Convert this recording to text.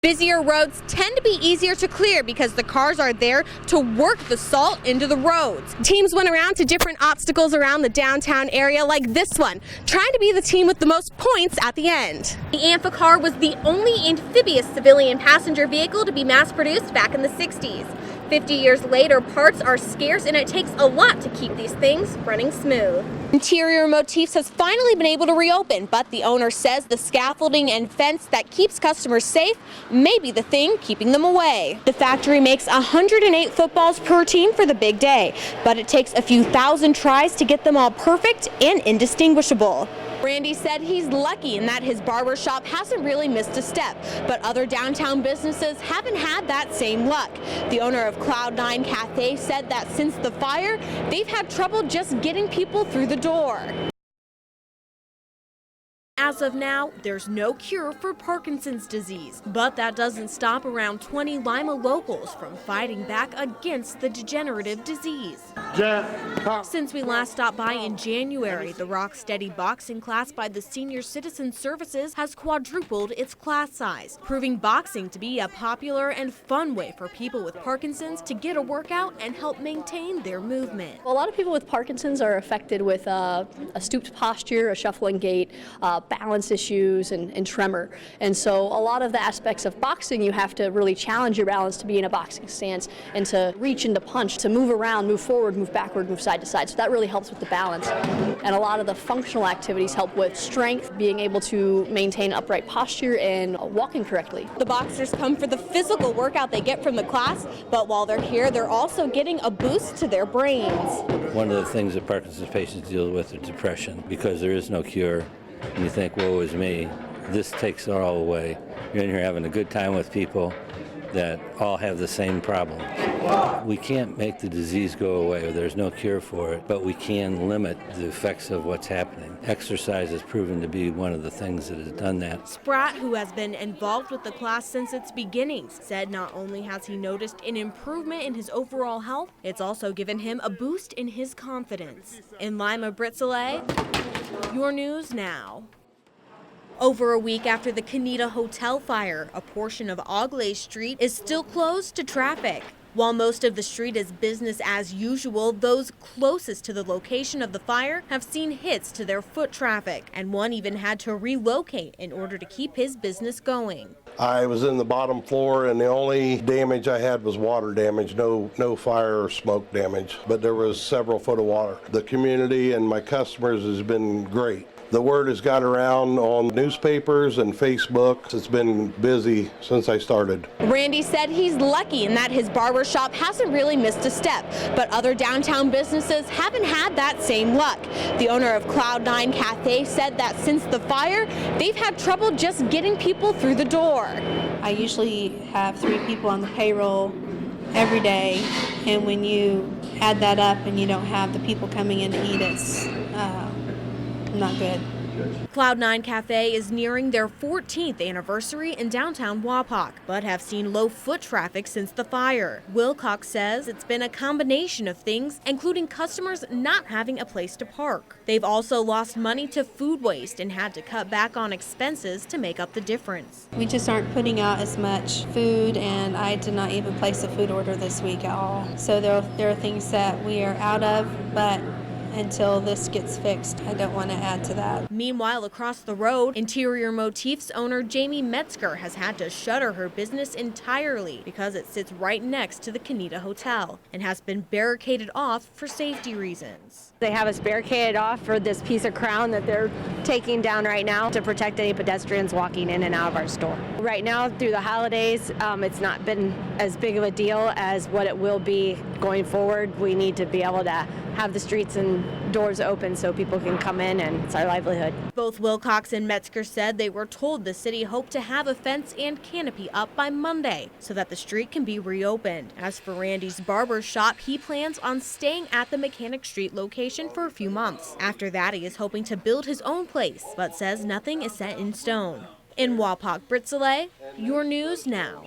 Busier roads tend to be easier to clear because the cars are there to work the salt into the roads. Teams went around to different obstacles around the downtown area like this one, trying to be the team with the most points at the end. The Amphicar was the only amphibious civilian passenger vehicle to be mass-produced back in the 60s. 50 years later, parts are scarce and it takes a lot to keep these things running smooth. Interior Motifs has finally been able to reopen, but the owner says the scaffolding and fence that keeps customers safe may be the thing keeping them away. The factory makes 108 footballs per team for the big day, but it takes a few thousand tries to get them all perfect and indistinguishable. Randy said he's lucky in that his barber shop hasn't really missed a step, but other downtown businesses haven't had that same luck. The owner of Cloud9 Cafe said that since the fire, they've had trouble just getting people through the door. As of now, there's no cure for Parkinson's disease, but that doesn't stop around 20 Lima locals from fighting back against the degenerative disease. Since we last stopped by in January, the Rocksteady boxing class by the Senior Citizen Services has quadrupled its class size, proving boxing to be a popular and fun way for people with Parkinson's to get a workout and help maintain their movement. A lot of people with Parkinson's are affected with a stooped posture, a shuffling gait, balance issues, and tremor. And so a lot of the aspects of boxing, you have to really challenge your balance to be in a boxing stance and to reach and to punch, to move around, move forward, move backward, move side to side. So that really helps with the balance. And a lot of the functional activities help with strength, being able to maintain upright posture and walking correctly. The boxers come for the physical workout they get from the class, but while they're here, they're also getting a boost to their brains. One of the things that Parkinson's patients deal with is depression, because there is no cure. And you think, woe is me. This takes it all away. You're in here having a good time with people that all have the same problems. We can't make the disease go away. There's no cure for it, but we can limit the effects of what's happening. Exercise has proven to be one of the things that has done that. Spratt, who has been involved with the class since its beginnings, said not only has he noticed an improvement in his overall health, it's also given him a boost in his confidence. In Lima, Britt Salay, your news now. Over a week after the Canita Hotel fire, a portion of Auglay Street is still closed to traffic. While most of the street is business as usual, those closest to the location of the fire have seen hits to their foot traffic, and one even had to relocate in order to keep his business going. I was in the bottom floor, and the only damage I had was water damage, no fire or smoke damage, but there was several foot of water. The community and my customers has been great. The word has got around on newspapers and Facebook. It's been busy since I started. Randy said he's lucky in that his barber shop hasn't really missed a step, but other downtown businesses haven't had that same luck. The owner of Cloud9 Cafe said that since the fire, they've had trouble just getting people through the door. I usually have 3 people on the payroll every day, and when you add that up and you don't have the people coming in to eat, it's not good. Cloud9 Cafe is nearing their 14th anniversary in downtown Wapak, but have seen low foot traffic since the fire. Wilcox says it's been a combination of things, including customers not having a place to park. They've also lost money to food waste and had to cut back on expenses to make up the difference. We just aren't putting out as much food, and I did not even place a food order this week at all. So there are things that we are out of, but until this gets fixed, I don't want to add to that. Meanwhile, across the road, Interior Motifs owner Jamie Metzger has had to shutter her business entirely because it sits right next to the Canita Hotel and has been barricaded off for safety reasons. They have us barricaded off for this piece of crown that they're taking down right now to protect any pedestrians walking in and out of our store. Right now, through the holidays, it's not been as big of a deal as what it will be going forward. We need to be able to have the streets and doors open so people can come in, and it's our livelihood. Both Wilcox and Metzger said they were told the city hoped to have a fence and canopy up by Monday so that the street can be reopened. As for Randy's barber shop, he plans on staying at the Mechanic Street location for a few months. After that, he is hoping to build his own place, but says nothing is set in stone. In Wapak, Britt Salay, your news now.